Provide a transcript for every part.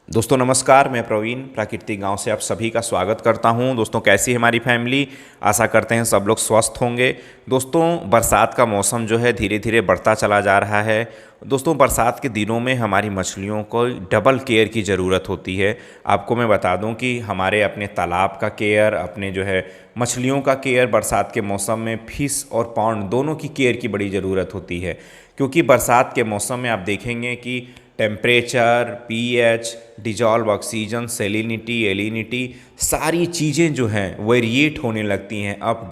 दोस्तों नमस्कार, मैं प्रवीण प्राकृतिक गांव से आप सभी का स्वागत करता हूं। दोस्तों कैसी है हमारी फैमिली? आशा करते हैं सब लोग स्वस्थ होंगे। दोस्तों बरसात का मौसम जो है धीरे धीरे बढ़ता चला जा रहा है। दोस्तों बरसात के दिनों में हमारी मछलियों को डबल केयर की ज़रूरत होती है। आपको मैं बता दूं कि हमारे अपने तालाब का केयर, अपने जो है मछलियों का केयर बरसात के मौसम में फिश और पॉन्ड दोनों की केयर की बड़ी ज़रूरत होती है। क्योंकि बरसात के मौसम में आप देखेंगे कि temperature, pH, dissolve oxygen, salinity, alkalinity सारी चीज़ें जो हैं वेरिएट होने लगती हैं, अप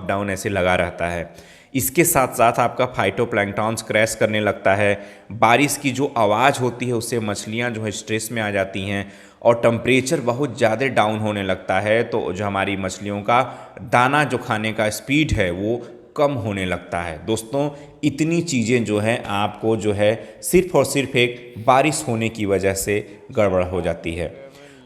डाउन ऐसे लगा रहता है। इसके साथ साथ आपका फाइटोप्लैंक्टन्स क्रैश करने लगता है। बारिश की जो आवाज़ होती है उससे मछलियां जो है स्ट्रेस में आ जाती हैं और टेम्परेचर बहुत ज़्यादा डाउन होने लगता है, तो जो हमारी मछलियों का दाना जो खाने का स्पीड है वो कम होने लगता है। दोस्तों इतनी चीज़ें जो हैं आपको जो है सिर्फ और सिर्फ एक बारिश होने की वजह से गड़बड़ हो जाती है।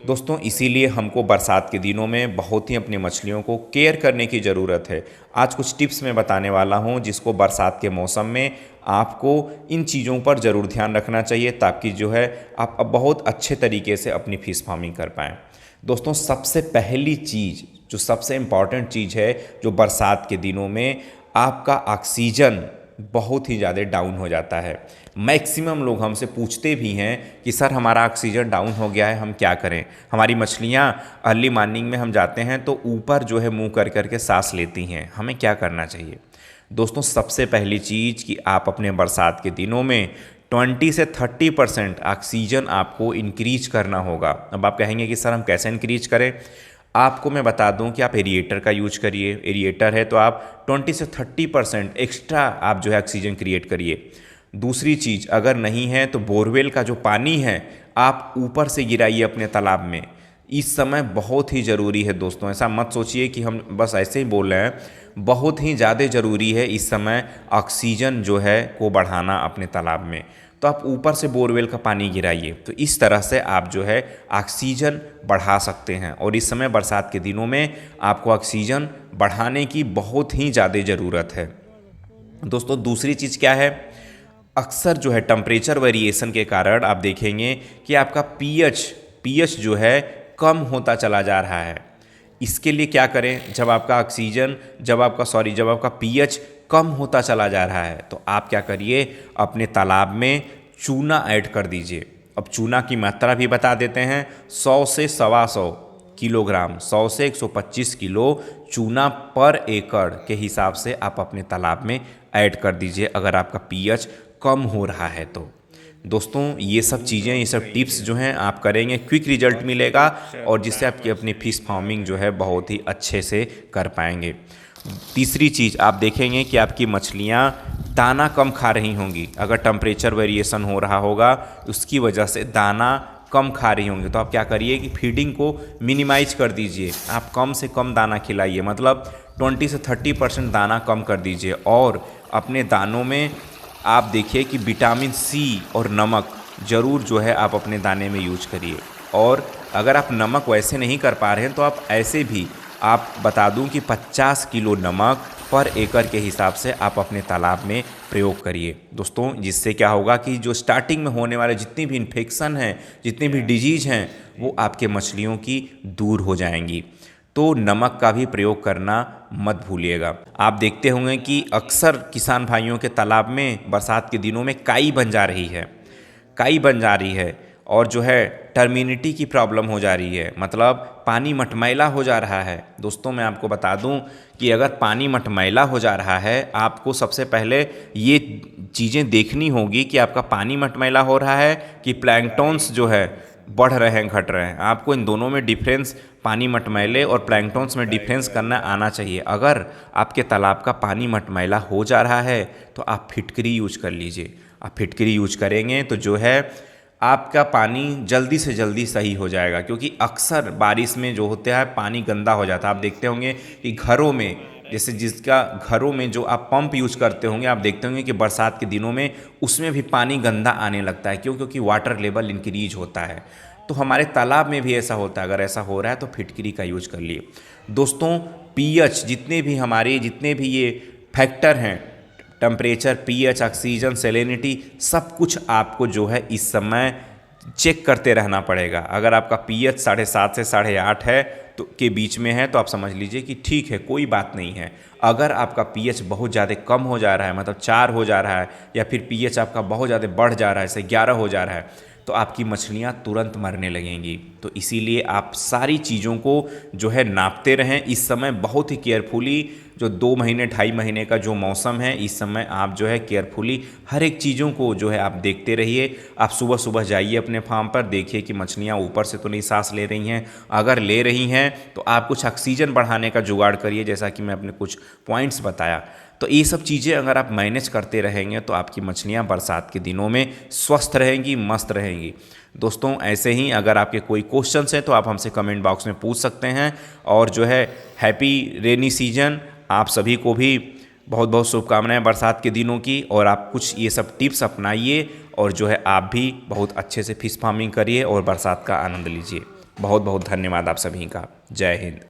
दोस्तों इसीलिए हमको बरसात के दिनों में बहुत ही अपने मछलियों को केयर करने की ज़रूरत है। आज कुछ टिप्स मैं बताने वाला हूं जिसको बरसात के मौसम में आपको इन चीज़ों पर ज़रूर ध्यान रखना चाहिए, ताकि जो है आप अब बहुत अच्छे तरीके से अपनी फिश फार्मिंग कर पाएँ। दोस्तों सबसे पहली चीज़, जो सबसे इम्पॉर्टेंट चीज़ है, जो बरसात के दिनों में आपका ऑक्सीजन बहुत ही ज़्यादा डाउन हो जाता है। मैक्सिमम लोग हमसे पूछते भी हैं कि सर हमारा ऑक्सीजन डाउन हो गया है, हम क्या करें? हमारी मछलियाँ अर्ली मॉर्निंग में हम जाते हैं तो ऊपर जो है मुंह कर करके सांस लेती हैं, हमें क्या करना चाहिए? दोस्तों सबसे पहली चीज़ कि आप अपने बरसात के दिनों में 20 से 30% ऑक्सीजन आपको इंक्रीज करना होगा। अब आप कहेंगे कि सर हम कैसे इंक्रीज करें? आपको मैं बता दूं कि आप एरिएटर का यूज करिए। एरिएटर है तो आप 20 से 30% एक्स्ट्रा आप जो है ऑक्सीजन क्रिएट करिए। दूसरी चीज़, अगर नहीं है तो बोरवेल का जो पानी है आप ऊपर से गिराइए अपने तालाब में। इस समय बहुत ही ज़रूरी है दोस्तों, ऐसा मत सोचिए कि हम बस ऐसे ही बोल रहे हैं। बहुत ही ज़्यादा ज़रूरी है इस समय ऑक्सीजन जो है को बढ़ाना अपने तालाब में। तो आप ऊपर से बोरवेल का पानी गिराइए, तो इस तरह से आप जो है ऑक्सीजन बढ़ा सकते हैं। और इस समय बरसात के दिनों में आपको ऑक्सीजन बढ़ाने की बहुत ही ज़्यादा ज़रूरत है। दोस्तों दूसरी चीज़ क्या है? अक्सर जो है टेम्परेचर वेरिएशन के कारण आप देखेंगे कि आपका पीएच जो है कम होता चला जा रहा है। इसके लिए क्या करें? जब आपका पीएच कम होता चला जा रहा है तो आप क्या करिए, अपने तालाब में चूना ऐड कर दीजिए। अब चूना की मात्रा भी बता देते हैं, 100 से 125 किलोग्राम, 100 से 125 किलो चूना पर एकड़ के हिसाब से आप अपने तालाब में ऐड कर दीजिए अगर आपका पीएच कम हो रहा है तो। दोस्तों ये सब चीज़ें, ये सब टिप्स जो हैं आप करेंगे, क्विक रिजल्ट मिलेगा और जिससे आपकी अपनी फिश फार्मिंग जो है बहुत ही अच्छे से कर पाएंगे। तीसरी चीज़, आप देखेंगे कि आपकी मछलियाँ दाना कम खा रही होंगी। अगर टेम्परेचर वेरिएशन हो रहा होगा उसकी वजह से दाना कम खा रही होंगी, तो आप क्या करिए कि फीडिंग को मिनिमाइज कर दीजिए। आप कम से कम दाना खिलाइए, मतलब 20 से 30% दाना कम कर दीजिए। और अपने दानों में आप देखिए कि विटामिन सी और नमक ज़रूर जो है आप अपने दाने में यूज करिए। और अगर आप नमक वैसे नहीं कर पा रहे हैं तो आप ऐसे भी, आप बता दूं कि 50 किलो नमक पर एकड़ के हिसाब से आप अपने तालाब में प्रयोग करिए दोस्तों। जिससे क्या होगा कि जो स्टार्टिंग में होने वाले जितनी भी इन्फेक्शन हैं, जितनी भी डिजीज़ हैं, वो आपके मछलियों की दूर हो जाएंगी। तो नमक का भी प्रयोग करना मत भूलिएगा। आप देखते होंगे कि अक्सर किसान भाइयों के तालाब में बरसात के दिनों में काई बन जा रही है, काई बन जा रही है और जो है टर्मिनिटी की प्रॉब्लम हो जा रही है, मतलब पानी मटमैला हो जा रहा है। दोस्तों मैं आपको बता दूं कि अगर पानी मटमैला हो जा रहा है, आपको सबसे पहले ये चीज़ें देखनी होगी कि आपका पानी मटमैला हो रहा है कि प्लैंकटन्स जो है बढ़ रहे हैं, घट रहे हैं। आपको इन दोनों में डिफरेंस, पानी मटमैले और प्लैंकटन्स में डिफरेंस करना आना चाहिए। अगर आपके तालाब का पानी मटमैला हो जा रहा है तो आप फिटकरी यूज कर लीजिए। आप फिटकरी यूज करेंगे तो जो है आपका पानी जल्दी से जल्दी सही हो जाएगा। क्योंकि अक्सर बारिश में जो होता है पानी गंदा हो जाता है। आप देखते होंगे कि घरों में, जैसे जिसका घरों में जो आप पंप यूज करते होंगे, आप देखते होंगे कि बरसात के दिनों में उसमें भी पानी गंदा आने लगता है। क्यों? क्योंकि वाटर लेवल इंक्रीज होता है। तो हमारे तालाब में भी ऐसा होता है। अगर ऐसा हो रहा है तो फिटकरी का यूज कर लिए। दोस्तों पीएच, जितने भी ये फैक्टर हैं, टेम्परेचर, पीएच, ऑक्सीजन, सेलेनिटी, सब कुछ आपको जो है इस समय चेक करते रहना पड़ेगा। अगर आपका पीएच 7.5 से 8.5 है तो के बीच में है तो आप समझ लीजिए कि ठीक है, कोई बात नहीं है। अगर आपका पीएच बहुत ज़्यादा कम हो जा रहा है, मतलब 4 हो जा रहा है, या फिर पीएच आपका बहुत ज़्यादा बढ़ जा रहा है, जैसे 11 हो जा रहा है, तो आपकी मछलियाँ तुरंत मरने लगेंगी। तो इसीलिए आप सारी चीज़ों को जो है नापते रहें। इस समय बहुत ही केयरफुली, जो 2 महीने 2.5 महीने का जो मौसम है, इस समय आप जो है केयरफुली हर एक चीज़ों को जो है आप देखते रहिए। आप सुबह सुबह जाइए अपने फार्म पर, देखिए कि मछलियाँ ऊपर से तो नहीं सांस ले रही हैं। अगर ले रही हैं तो आप कुछ ऑक्सीजन बढ़ाने का जुगाड़ करिए, जैसा कि मैं अपने कुछ पॉइंट्स बताया। तो ये सब चीज़ें अगर आप मैनेज करते रहेंगे तो आपकी मछलियाँ बरसात के दिनों में स्वस्थ रहेंगी, मस्त रहेंगी। दोस्तों ऐसे ही अगर आपके कोई क्वेश्चंस हैं तो आप हमसे कमेंट बॉक्स में पूछ सकते हैं। और जो है हैप्पी रेनी सीजन आप सभी को भी, बहुत बहुत शुभकामनाएं बरसात के दिनों की। और आप कुछ ये सब टिप्स अपनाइए और जो है आप भी बहुत अच्छे से फिश फार्मिंग करिए और बरसात का आनंद लीजिए। बहुत बहुत धन्यवाद आप सभी का। जय हिंद।